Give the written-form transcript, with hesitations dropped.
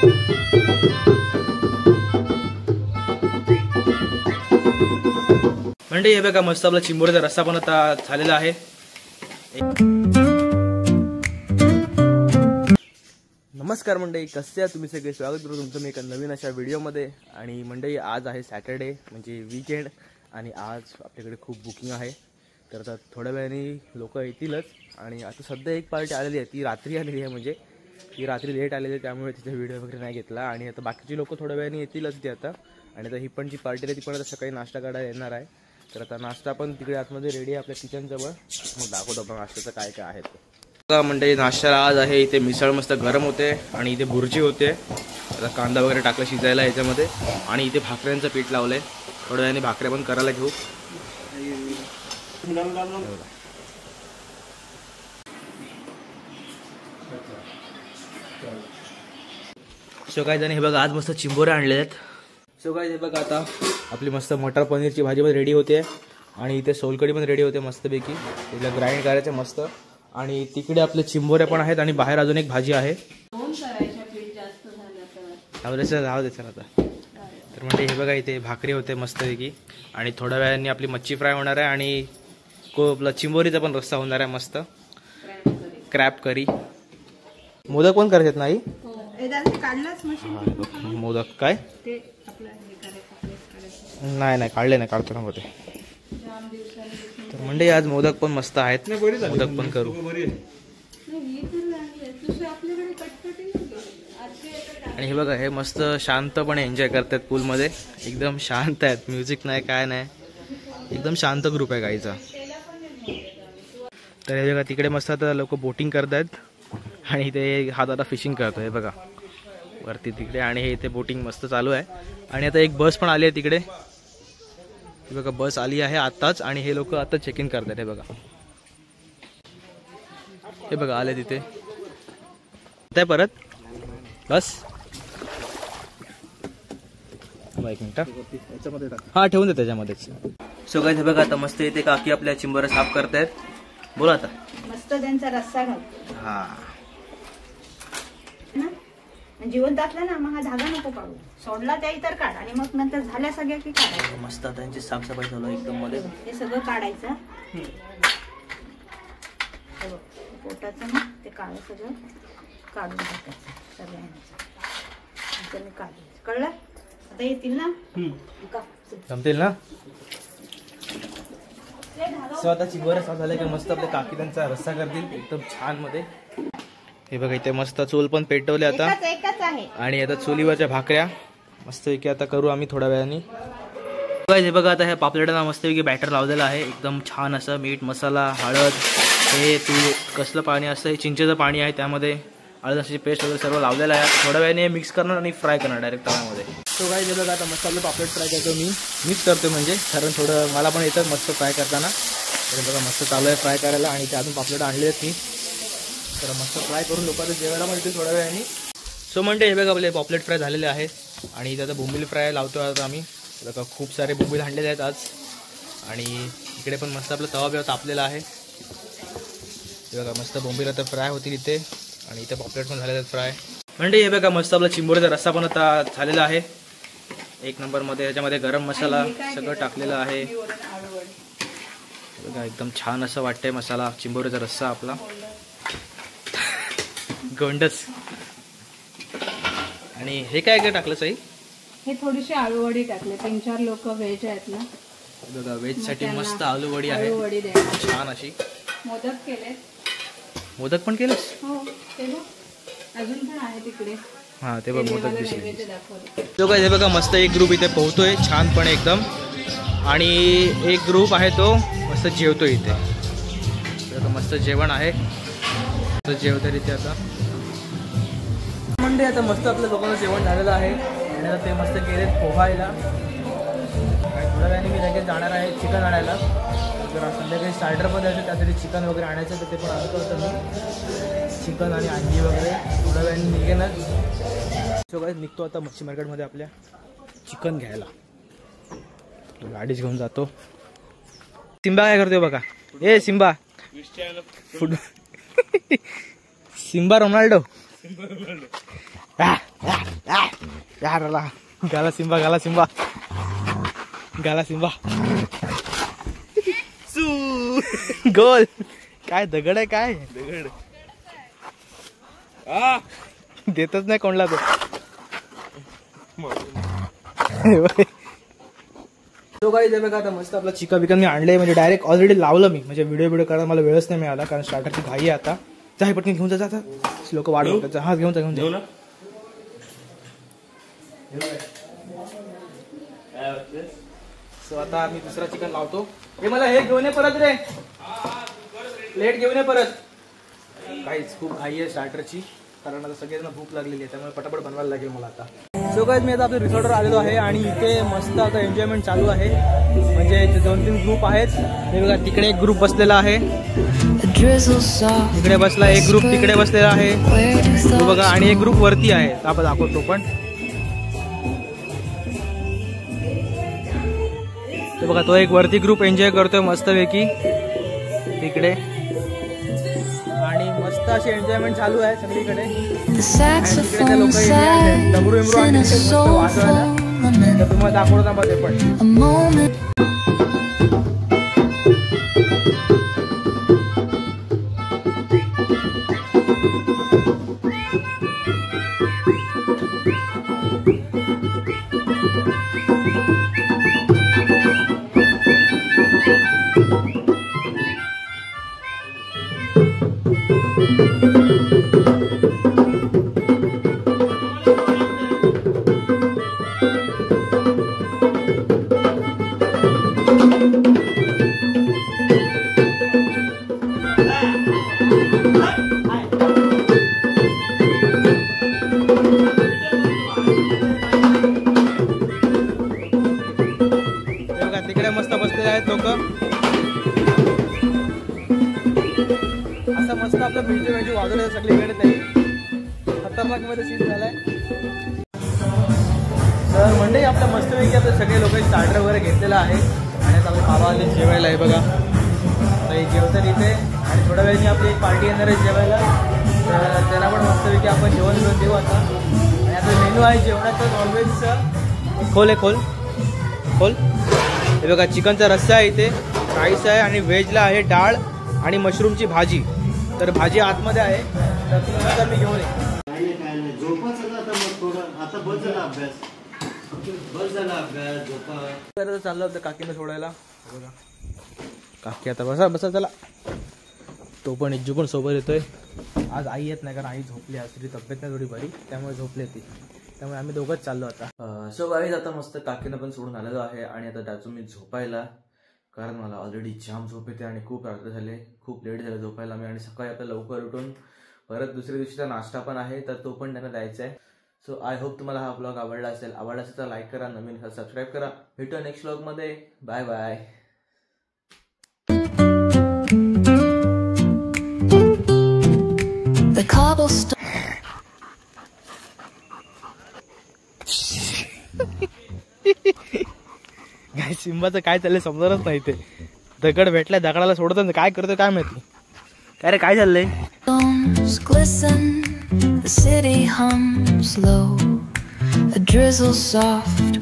म्हणजे हे बघा मस्त आपला चिंबोरीचा रस्सा पण आता झालेला आहे। नमस्कार मंडळी, कसे आहात तुम्ही सगळे? स्वागत करतो तुमचं मी एका नवीन अशा व्हिडिओमध्ये। आणि मंडळी आज आहे सॅटर्डे म्हणजे वीकेंड आणि आज आपल्याकडे खूप बुकिंग आहे, तर आता थोड्या वेळाने लोक येतीलच। आणि आता सध्या एक पार्टी आलेली आहे, ती रात्री आलेली आहे, म्हणजे ती रात्री लेट आलेली आहे, त्यामुळे तिचा व्हिडिओ वगैरे नाही घेतला। आणि आता बाकीची लोक थोड्या वेळाने येतीलच ती आता। आणि आता ही पण जी पार्टी आहे ती पण आता सकाळी नाश्ता काढायला येणार आहे, तर आता नाश्ता पण तिकडे आतमध्ये रेडी आहे आपल्या किचनजवळ। मग दाखवतो आपण नाश्त्याचं काय काय आहे ते। म्हणजे नाश्त्याला आज आहे इथे मिसळ मस्त गरम होते आणि इथे भुर्जी होते। आता कांदा वगैरे टाकला शिजायला याच्यामध्ये आणि इथे भाकऱ्यांचं पीठ लावलंय, थोड्या वेळाने भाकऱ्या पण करायला घेऊ। सो काय जण हे बघा आज मस्त चिंबोरे आणले आहेत। सो काय हे बघा आता आपली मस्त मटर पनीरची भाजी पण रेडी होते आणि इथे सोलकढी पण रेडी होते मस्तपैकी, तिला ग्राइंड करायचं मस्त। आणि तिकडे आपले चिंबोरे पण आहेत आणि बाहेर अजून एक भाजी आहे। राहू द्यायचं आता। तर म्हणजे हे बघा इथे भाकरी होते मस्तपैकी आणि थोड्या वेळाने आपली मच्छी फ्राय होणार आहे आणि आपला चिंबोरीचा पण रस्सा होणार आहे मस्त, क्रॅब करी। मोदक पण करायचे नाही? मोदक काय नाही काढले नाही, काढतो ना मध्ये। तर म्हणजे आज मोदक पण मस्त आहेत, मोदक पण करू। आणि हे बघा हे मस्त शांतपणे एन्जॉय करतात पूलमध्ये, एकदम शांत आहेत, म्युझिक नाही काय नाही, एकदम शांत ग्रुप आहे गाईचा। तर हे बघा तिकडे मस्त आता लोक बोटिंग करतायत आणि इथे हा दादा फिशिंग करतोय, हे बघा वरती तिकडे। आणि हे इथे बोटिंग मस्त चालू आहे आणि आता एक बस पण आली आहे तिकडे, हे बघा बस आली आहे आताच आणि हे लोक आता चेक इन करतात। हे बघा आले तिथे परत बस। एक मिनिट हा ठेवून दे त्याच्यामध्येच। सो गाइस हे बघा आता मस्त इथे काकी आपल्या चिंबोऱ्या साफ करतायत, बोला आता। मस्त त्यांचा रस्सा घाल। हा जिवंत असला ना मग हा धागा नको काढू, सोडला त्याही तर काढ आणि मग नंतर झाल्या सगळ्या की काढायचं मस्त। आता त्यांची साफसफाई चालू आहे एकदम मध्ये, हे सगळं काढायचं पोटाचं ना, ते काळं सगळं काढून टाकायचं सगळ्यांचं काढायचं, कळलं? आता येतील ना जमतील ना? सो आता चिंबोऱ्या साफ झाल्या की मस्त आपल्या काकी त्यांचा रस्सा करतील एकदम छान मध्ये। हे बघा इथे मस्त चूल पण पेटवले आता आणि आता चुलीवरच्या भाकऱ्या मस्तपैकी आता करू आम्ही थोड्या वेळाने। हे बघा आता ह्या पापलेटांना मस्तपैकी बॅटर लावलेलं आहे एकदम छान असं, मीठ मसाला हळद हे तू कसलं पाणी असतं, हे चिंचेचं पाणी आहे, त्यामध्ये हळद अशी पेस्ट वगैरे सर्व लावलेलं आहे। थोड्या वेळाने मिक्स करणार आणि फ्राय करणार डायरेक्ट तव्यामध्ये। तो काय हे बघा आता मस्त आपलं पापलेट फ्राय करतो मी, मिक्स करतो म्हणजे, कारण थोडं मला पण येतं मस्त फ्राय करताना। तर बघा मस्त चालू आहे फ्राय करायला आणि ते अजून पापलेट आणले आहेत मी, तर मस्त फ्राय करून लोकांना जेवायला मिळतील थोड्या वेळाने। सो म्हणजे हे बघा आपले पॉपलेट फ्राय झालेले आहेत आणि इथे आता बोंबील फ्राय लावतो आता आम्ही। बघा खूप सारे बोंबील आणलेले आहेत आज आणि इकडे पण मस्त आपला तवा बिवा तापलेला आहे। बघा मस्त बोंबील आता फ्राय होतील इथे आणि इथे पॉपलेट पण झालेले आहेत फ्राय। म्हणजे हे बघा मस्त आपला चिंबोरीचा रस्सा पण आता झालेला आहे एक नंबरमध्ये, ह्याच्यामध्ये गरम मसाला सगळं टाकलेलं आहे। बघा एकदम छान असं वाटतंय मसाला चिंबोरीचा रस्सा आपला गोंडस। आणि हे काय काय टाकलं सई? हे थोडीशी आलूवडी टाकले, 3-4 लोक व्हेज आहेत ना। बघा व्हेज साठी मस्त आलूवडी आहे छान अशी। मोदक केले, मोदक पण केलेस? हो केलं, अजून पण आहे तिकडे। हा ते बघ मोदक दिसले। तो काय हे बघा मस्त एक ग्रुप इथे पोहतोय छानपणे एकदम आणि एक ग्रुप आहे तो मस्त जेवतो इथे। बघा मस्त जेवण आहे, जेवतोय इथे आता म्हणजे। आता मस्त आपल्या लोकांचं जेवण झालेलं आहे आणि आता ते मस्त गेले पोहायला आणि थोड्या वेळाने मी लगेच जाणार आहे चिकन आणायला। जर संध्याकाळी स्टार्टर पण द्यायचं, त्यासाठी चिकन वगैरे आणायचं, तर ते पण आणतो होतं मी, चिकन आणि अंडी वगैरे थोड्या वेळाने निघेनच। सो काय निघतो आता मच्छी मार्केटमध्ये आपल्या चिकन घ्यायला, गाडीच घेऊन जातो। सिम्बा काय करतोय बघा, ए सिम्बा सिम्बा रोनाल्डो यार गाला सिंबा गाला सिंबा गाला सिंबा गोल काय दगड आहे काय दगड देतच नाही कोणला तो काही ते बघा आता मस्त आपला चिकन बिकन मी आणले म्हणजे डायरेक्ट ऑलरेडी लावलं मी म्हणजे व्हिडिओ करायला मला वेळच नाही मिळाला कारण स्टार्टरची घाई आहे आता जा पटकन घेऊन जा लोक वाढ बघतात हा घेऊन जा ना सो आता मी दुसरा चिकन लावतो हे मला हे घेऊन ये परत रे प्लेट घेऊन ये परत काहीच खूप घाई आहे स्टार्टरची कारण आता सगळ्यांना भूक लागलेली आहे त्यामुळे पटापट बनवायला लागेल मला आता सो गाईज मी आता आपल्या रिसॉर्टवर आलेलो आहे आणि इथे मस्त आता एन्जॉयमेंट चालू आहे म्हणजे 2-3 ग्रुप आहेत हे बघा तिकडे एक ग्रुप बसलेला आहे तिकडे बसला एक ग्रुप तिकडे बसलेला आहे तो बघा आणि एक ग्रुप वरती आहे आपण दाखवतो पण तो बघा तो एक वरती ग्रुप एन्जॉय करतोय मस्तपैकी तिकडे आणि मस्त अशी एन्जॉयमेंट चालू आहे सगळीकडे तिकडे लोक डमरू बिमरू आणि वाजवायला तर तुम्हाला दाखवतो ना ते पण तिकडे मस्त बसलेले आहेत लोक असं मस्त आपलं म्युझिक म्हणजे वाजवलं सगळीकडे ते खतरनाक मध्ये सीन झालाय तर मंडळी आपल्या मस्तपैकी आपले सगळे लोक स्टार्टर वगैरे घेतलेला आहे आणि आता आपले बाबा आले जेवायला आहे बघा तर जेवतात इथे आणि थोड्या वेळाने आपली एक पार्टी येणार आहे जेवायला तर त्याला पण मस्तपैकी आपण जेवण घेऊन देऊ आता आणि आता मेनू आहे जेवणाचं नॉनव्हेजचं खोल आहे खोल हे बघा चिकनचा रस्सा आहे इथे राईस आहे आणि व्हेजला आहे डाळ आणि मशरूमची भाजी तर भाजी आतमध्ये आहे तर तुम्हाला मी घेऊन येईल चाललं होतं काकीने सोडायला बघा काकी आता बसा चला तो पण इज्जू पण सोबत येतोय आज आई येत नाही कारण आई झोपली आज तरी तब्येत नाही थोडी बरी त्यामुळे झोपली ती त्यामुळे आम्ही दोघंच चाललो आता सो गाईज आता मस्त काकीनं पण सोडून आलेलो आहे आणि आता त्याचं मी झोपायला कारण मला ऑलरेडी जाम झोप येते आणि खूप रात्र झाले खूप लेट झालं झोपायला मी आणि सकाळी आता लवकर उठून परत दुसऱ्या दिवशीचा नाश्ता पण आहे तर तो पण त्यांना द्यायचा आहे सो आय होप तुम्हाला हा ब्लॉग आवडला असेल तर लाईक करा नवीन सबस्क्राईब करा भेटूया नेक्स्ट ब्लॉगमध्ये बाय बाय गाईस सिंबाचं काय चाललंय समजतच नाही ते दगड भेटलाय दगडाला सोडत काय करतोय काय माहिती काय रे काय चाललंय The city hums low, a drizzle soft